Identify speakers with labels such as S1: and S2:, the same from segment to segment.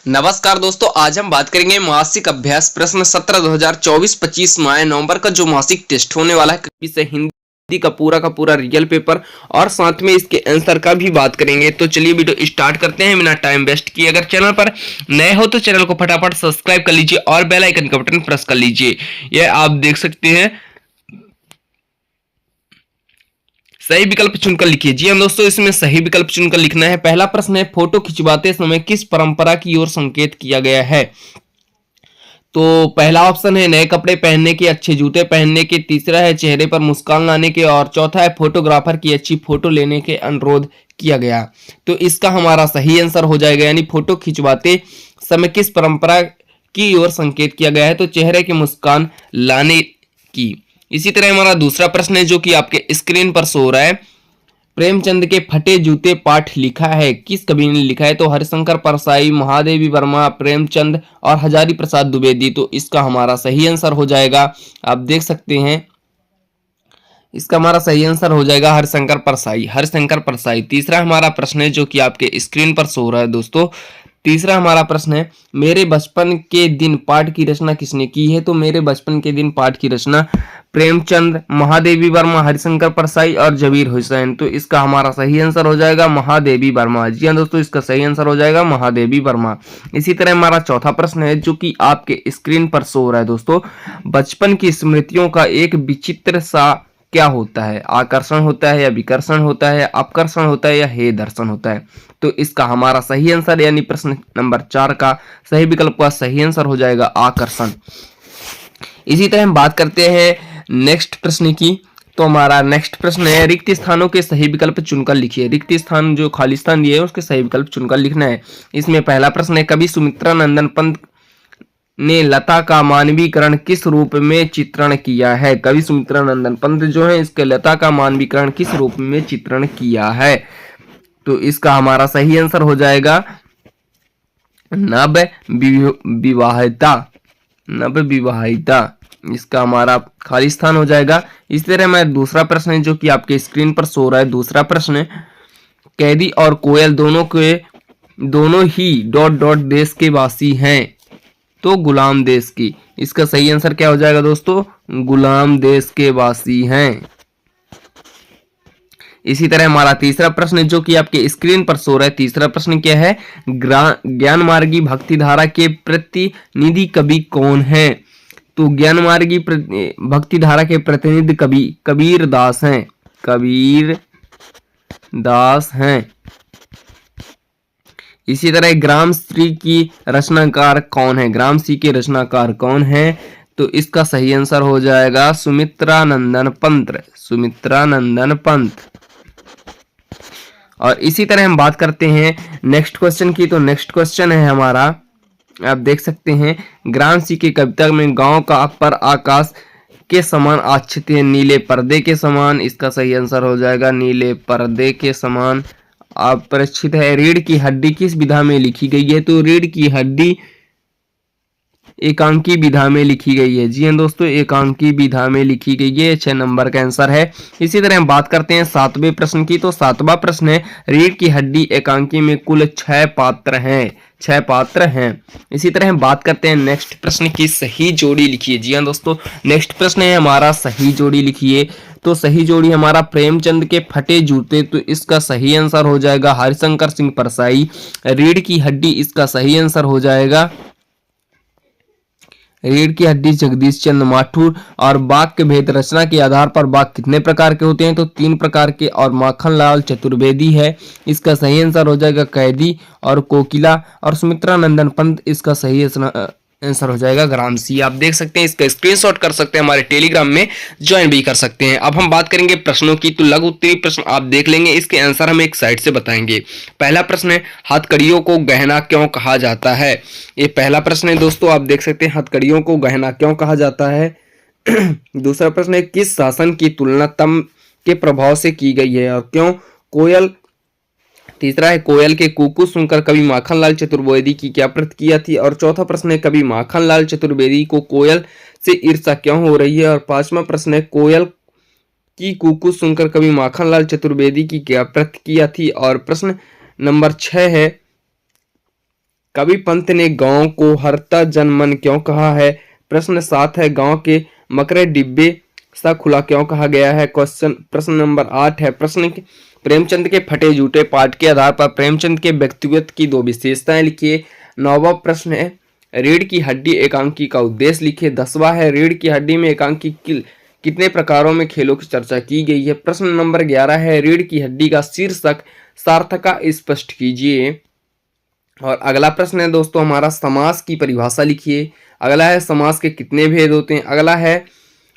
S1: नमस्कार दोस्तों, आज हम बात करेंगे मासिक अभ्यास प्रश्न 17 2024-25 माह नवंबर का जो मासिक टेस्ट होने वाला है इसे हिंदी का पूरा रियल पेपर और साथ में इसके आंसर का भी बात करेंगे। तो चलिए वीडियो स्टार्ट करते हैं बिना टाइम वेस्ट किए। अगर चैनल पर नए हो तो चैनल को फटाफट सब्सक्राइब कर लीजिए और बेल आइकन का बटन प्रेस कर लीजिए। यह आप देख सकते हैं, सही विकल्प चुनकर लिखिए। जी हाँ दोस्तों, इसमें सही विकल्प चुनकर लिखना है। पहला प्रश्न है, फोटो खिंचवाते समय किस परंपरा की ओर संकेत किया गया है? तो पहला ऑप्शन है नए कपड़े पहनने के, अच्छे जूते पहनने के, तीसरा है चेहरे पर मुस्कान लाने के और चौथा है फोटोग्राफर की अच्छी फोटो लेने के अनुरोध किया गया। तो इसका हमारा सही आंसर हो जाएगा, यानी फोटो खिंचवाते समय किस परंपरा की ओर संकेत किया गया है, तो चेहरे की मुस्कान लाने की। इसी तरह हमारा दूसरा प्रश्न है जो कि आपके स्क्रीन पर शो हो रहा है, प्रेमचंद के फटे जूते पाठ लिखा है, किस कवि ने लिखा है? तो हरिशंकर परसाई, महादेवी वर्मा, प्रेमचंद और हजारी प्रसाद द्विवेदी। तो इसका हमारा सही आंसर हो जाएगा, आप देख सकते हैं, इसका हमारा सही आंसर हो जाएगा हरिशंकर परसाई, हरिशंकर परसाई। तीसरा हमारा प्रश्न है जो कि आपके स्क्रीन पर शो हो रहा है दोस्तों। तीसरा हमारा प्रश्न है, मेरे बचपन के दिन पाठ की रचना किसने की है? तो मेरे बचपन के दिन पाठ की रचना प्रेमचंद, महादेवी वर्मा, हरिशंकर परसाई और जबीर हुसैन। तो इसका हमारा सही आंसर हो जाएगा महादेवी वर्मा। जी हाँ दोस्तों, इसका सही आंसर हो जाएगा महादेवी वर्मा। इसी तरह हमारा चौथा प्रश्न है जो कि आपके स्क्रीन पर शो हो रहा है दोस्तों, बचपन की स्मृतियों का एक विचित्र सा क्या होता है? आकर्षण होता है या विकर्षण होता है, अपकर्षण होता है या हे दर्शन होता है? तो इसका हमारा सही आंसर यानी प्रश्न नंबर 4 का सही विकल्प का सही आंसर हो जाएगा आकर्षण। इसी तरह हम बात करते हैं नेक्स्ट प्रश्न की। तो हमारा नेक्स्ट प्रश्न है, रिक्त स्थानों के सही विकल्प चुनकर लिखिए। रिक्त स्थान जो खाली स्थान दिए है उसके सही विकल्प चुनकर लिखना है। इसमें पहला प्रश्न है, कवि सुमित्रा नंदन पंत ने लता का मानवीकरण किस रूप में चित्रण किया है? कवि सुमित्रा नंदन पंत जो है इसके लता का मानवीकरण किस रूप में चित्रण किया है? तो इसका हमारा सही आंसर हो जाएगा नव विवाहिता, नव विवाहिता। इसका हमारा खाली स्थान हो जाएगा। इस तरह मैं दूसरा प्रश्न है जो कि आपके स्क्रीन पर शो रहा है। दूसरा प्रश्न है, कैदी और कोयल दोनों ही डॉट डॉट देश के वासी हैं, तो गुलाम देश की। इसका सही आंसर क्या हो जाएगा दोस्तों? गुलाम देश के वासी हैं। इसी तरह हमारा तीसरा प्रश्न जो कि आपके स्क्रीन पर शो रहा है, तीसरा प्रश्न क्या है, ज्ञान मार्गी भक्ति धारा के प्रतिनिधि कवि कौन है? तो ज्ञान मार्गी भक्ति धारा के प्रतिनिधि कवि कबीर दास हैं, कबीर दास हैं। इसी तरह ग्राम श्री की रचनाकार कौन है? ग्राम श्री के रचनाकार कौन है? तो इसका सही आंसर हो जाएगा सुमित्रा नंदन पंत, सुमित्रा नंदन पंत। और इसी तरह हम बात करते हैं नेक्स्ट क्वेश्चन की। तो नेक्स्ट क्वेश्चन है हमारा, आप देख सकते हैं, ग्राम सी की कविता में गांव का पर आकाश के समान आच्छित है, नीले पर्दे के समान। इसका सही आंसर हो जाएगा नीले पर्दे के समान अपरिचित है। रीढ़ की हड्डी किस विधा में लिखी गई है? तो रीढ़ की हड्डी एकांकी विधा में लिखी गई है। जी हाँ दोस्तों, एकांकी विधा में लिखी गई है। 6 नंबर का आंसर है। इसी तरह हम बात करते हैं 7वें प्रश्न की। तो 7वां प्रश्न है, रीढ़ की हड्डी एकांकी में कुल 6 पात्र हैं, 6 पात्र हैं। इसी तरह हम बात करते हैं नेक्स्ट प्रश्न की, सही जोड़ी लिखिए। जी हाँ दोस्तों, नेक्स्ट प्रश्न है हमारा सही जोड़ी लिखिए। तो सही जोड़ी हमारा प्रेमचंद के फटे जूते, तो इसका सही आंसर हो जाएगा हरिशंकर सिंह परसाई। रीढ़ की हड्डी, इसका सही आंसर हो जाएगा रीढ़ की हड्डी जगदीश चंद्र माथुर। और बाघ के भेद रचना के आधार पर बाघ कितने प्रकार के होते हैं? तो 3 प्रकार के और माखनलाल चतुर्वेदी है। इसका सही आंसर हो जाएगा कैदी और कोकिला। और सुमित्रा नंदन पंत, इसका सही आंसर हो जाएगा ग्रामसी। आप देख सकते हैं, इसका स्क्रीनशॉट कर सकते हैं, हमारे टेलीग्राम में ज्वाइन भी कर सकते हैं। अब हम बात करेंगे प्रश्नों की। तो लघु उत्तरीय प्रश्न आप देख लेंगे, इसके आंसर हम एक साइड से बताएंगे। पहला प्रश्न है, हथकड़ियों को गहना क्यों कहा जाता है? ये पहला प्रश्न है दोस्तों, आप देख सकते हैं, हथकड़ियों को गहना क्यों कहा जाता है। दूसरा प्रश्न है, किस शासन की तुलना तम के प्रभाव से की गई है और क्यों? कोयल। तीसरा है, कोयल के कुकू सुनकर कवि माखनलाल चतुर्वेदी की क्या प्रतिक्रिया थी? और चौथा प्रश्न है, कवि माखनलाल चतुर्वेदी को कोयल से ईर्ष्या क्यों हो रही है? और 5वां प्रश्न है, कोयल की कुकू सुनकर कवि माखनलाल चतुर्वेदी की क्या प्रतिक्रिया थी? और प्रश्न नंबर 6 है, कवि पंत ने गांव को हरता जन मन क्यों कहा है? प्रश्न 7 है, गांव के मकरे डिब्बे सा खुला क्यों कहा गया है? प्रश्न नंबर 8 है, प्रेमचंद के फटे जूठे पाठ के आधार पर प्रेमचंद के व्यक्तित्व की 2 विशेषताएं लिखिए। 9वां प्रश्न है, रीढ़ की हड्डी एकांकी का उद्देश्य लिखिए। 10वां है, रीढ़ की हड्डी में एकांकी कितने प्रकारों में खेलों की चर्चा की गई है? प्रश्न नंबर 11 है, रीढ़ की हड्डी का शीर्षक सार्थका स्पष्ट कीजिए। और अगला प्रश्न है दोस्तों हमारा, समास की परिभाषा लिखिए। अगला है, समास के कितने भेद होते हैं? अगला है,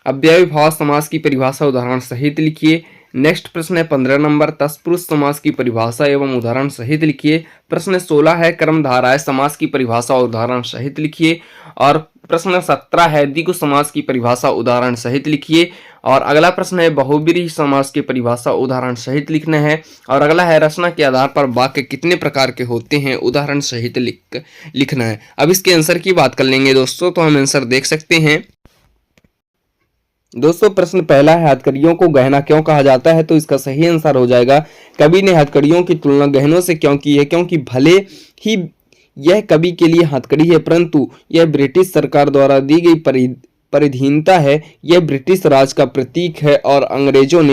S1: अव्ययीभाव समास की परिभाषा उदाहरण सहित लिखिए। नेक्स्ट प्रश्न है 15 नंबर, तत्पुरुष समास की परिभाषा एवं उदाहरण सहित लिखिए। प्रश्न 16 है, कर्मधारय समास की परिभाषा उदाहरण सहित लिखिए। और प्रश्न 17 है, द्विगु समास की परिभाषा उदाहरण सहित लिखिए। और अगला प्रश्न है, बहुब्रीहि समास की परिभाषा उदाहरण सहित लिखना है। और अगला है, रचना के आधार पर वाक्य कितने प्रकार के होते हैं? उदाहरण सहित लिखना है। अब इसके आंसर की बात कर लेंगे दोस्तों, तो हम आंसर देख सकते हैं दोस्तों। प्रश्न पहला है, हथकड़ियों को गहना क्यों कहा जाता है? तो इसका सही आंसर हो जाएगा, कवि ने हथकड़ियों की तुलना गहनों से क्यों की है? क्योंकि भले ही यह कवि के लिए हथकड़ी है, परंतु यह ब्रिटिश सरकार द्वारा दी गई परिधीनता है। यह ब्रिटिश राज का प्रतीक है और अंग्रेजों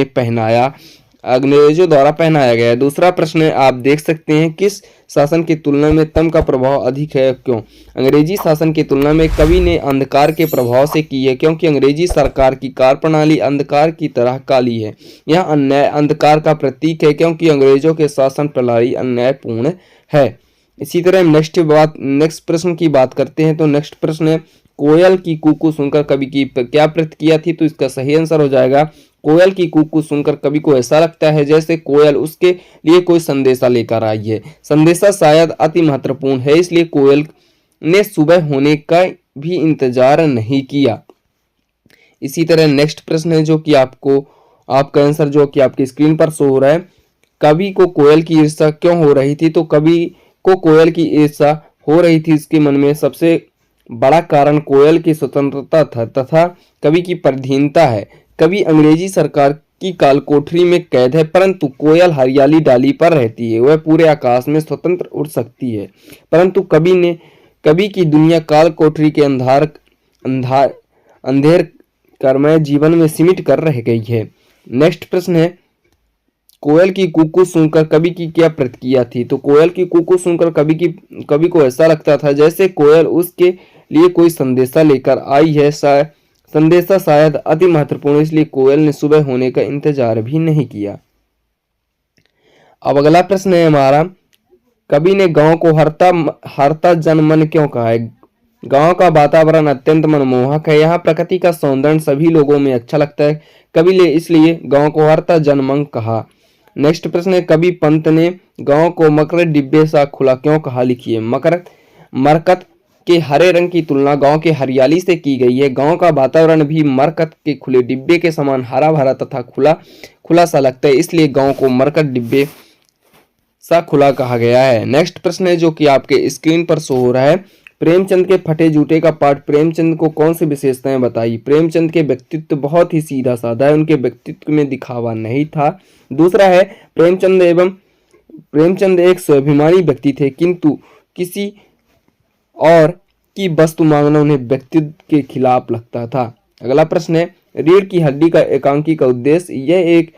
S1: द्वारा पहनाया गया है। दूसरा प्रश्न है, आप देख सकते हैं, किस शासन की तुलना में तम का प्रभाव अधिक है? क्यों? अंग्रेजी शासन की तुलना में कवि ने अंधकार के प्रभाव से की है, क्योंकि अंग्रेजी सरकार की कार्यप्रणाली अंधकार की तरह काली है। यह अन्याय अंधकार का प्रतीक है, क्योंकि अंग्रेजों के शासन प्रणाली अन्यायपूर्ण है। इसी तरह नेक्स्ट प्रश्न की बात करते हैं, तो नेक्स्ट प्रश्न है, कोयल की कूकू सुनकर कवि की क्या प्रतिक्रिया थी? तो इसका सही आंसर हो जाएगा, कोयल की कूकू सुनकर कवि को ऐसा लगता है जैसे कोयल उसके लिए कोई संदेशा लेकर आई है। संदेशा शायद अति महत्वपूर्ण है, इसलिए कोयल ने सुबह होने का भी इंतजार नहीं किया। इसी तरह नेक्स्ट प्रश्न है, जो कि आपका आंसर जो कि आपकी स्क्रीन पर शो हो रहा है, कवि को कोयल की ईर्ष्या क्यों हो रही थी? तो कवि को कोयल की ईर्ष्या हो रही थी, इसके मन में सबसे बड़ा कारण कोयल की स्वतंत्रता था तथा कवि की पराधीनता है। कवि अंग्रेजी सरकार की काल कोठरी में कैद है, परंतु कोयल हरियाली डाली पर रहती है, वह पूरे आकाश में स्वतंत्र उड़ सकती है। परंतु कवि की दुनिया काल कोठरी के अंधेर कर्मय जीवन में सिमट कर रह गई है। नेक्स्ट प्रश्न है, कोयल की कूकू सुनकर कवि की क्या प्रतिक्रिया थी? तो कोयल की कूकू सुनकर कवि को ऐसा लगता था जैसे कोयल उसके लिए कोई संदेशा लेकर आई है। संदेशा शायद अति महत्वपूर्ण, इसलिए कोयल ने सुबह होने का इंतजार भी नहीं किया। अब अगला प्रश्न है हमारा, कवि ने गांव को हरता जन मन क्यों कहा है? गांव का वातावरण अत्यंत मनमोहक है, यहाँ प्रकृति का सौंदर्य सभी लोगों में अच्छा लगता है, कवि ने इसलिए गांव को हरता जन मन कहा। नेक्स्ट प्रश्न है, कवि पंत ने गांव को मकर डिब्बे सा खुला क्यों कहा? लिखिए। मरकत के हरे रंग की तुलना गांव के हरियाली से की गई है। गांव का वातावरण भी मरकत के खुले डिब्बे के समान हरा भरा तथा खुला सा लगता है, इसलिए गांव को मरकत डिब्बे सा खुला कहा गया है। नेक्स्ट प्रश्न है, जो कि आपके स्क्रीन पर शो हो रहा है, प्रेमचंद के फटे जूते का पाठ प्रेमचंद को कौन सी विशेषताएं बताई? प्रेमचंद के व्यक्तित्व बहुत ही सीधा साधा है, उनके व्यक्तित्व में दिखावा नहीं था। दूसरा है, प्रेमचंद एक स्वाभिमानी व्यक्ति थे, किंतु किसी और की वस्तु मांगना उन्हें व्यक्तित्व के खिलाफ लगता था। अगला प्रश्न है, रीढ़ की हड्डी का एकांकी का उद्देश्य? यह एक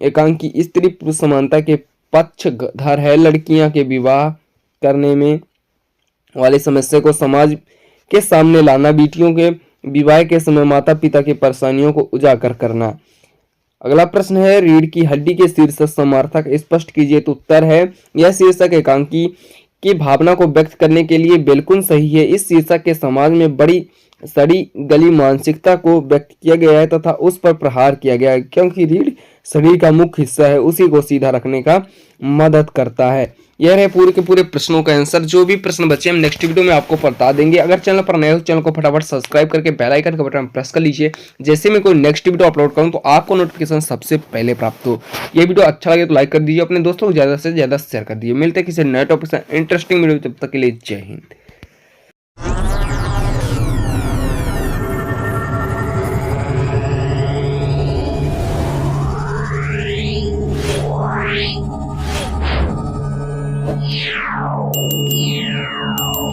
S1: एकांकी स्त्री पुरुष समानता के पक्षधर है। लड़कियां के विवाह करने में वाली समस्या को समाज के सामने लाना, बेटियों के विवाह के समय माता पिता की परेशानियों को उजागर करना। अगला प्रश्न है, रीढ़ की हड्डी के शीर्षक समर्थक स्पष्ट कीजिए। तो उत्तर है, यह शीर्षक एकांकी की भावना को व्यक्त करने के लिए बिल्कुल सही है। इस शीर्षक के समाज में बड़ी सड़ी गली मानसिकता को व्यक्त किया गया है तथा उस पर प्रहार किया गया है, क्योंकि रीढ़ शरीर का मुख्य हिस्सा है, उसी को सीधा रखने का मदद करता है। यह रहे पूरे के पूरे प्रश्नों का आंसर। जो भी प्रश्न बचे हम नेक्स्ट वीडियो में आपको बता देंगे। अगर चैनल पर नए हो, चैनल को फटाफट सब्सक्राइब करके बेल आइकन का बटन प्रेस कर लीजिए, जैसे मैं कोई नेक्स्ट वीडियो अपलोड करूं तो आपको नोटिफिकेशन सबसे पहले प्राप्त हो। यह वीडियो अच्छा लगे तो लाइक कर दीजिए, अपने दोस्तों को ज्यादा से ज्यादा शेयर कर दीजिए। मिलते हैं किसी नए टॉपिक से इंटरेस्टिंग वीडियो, तब तक के लिए जय हिंद। Yeah.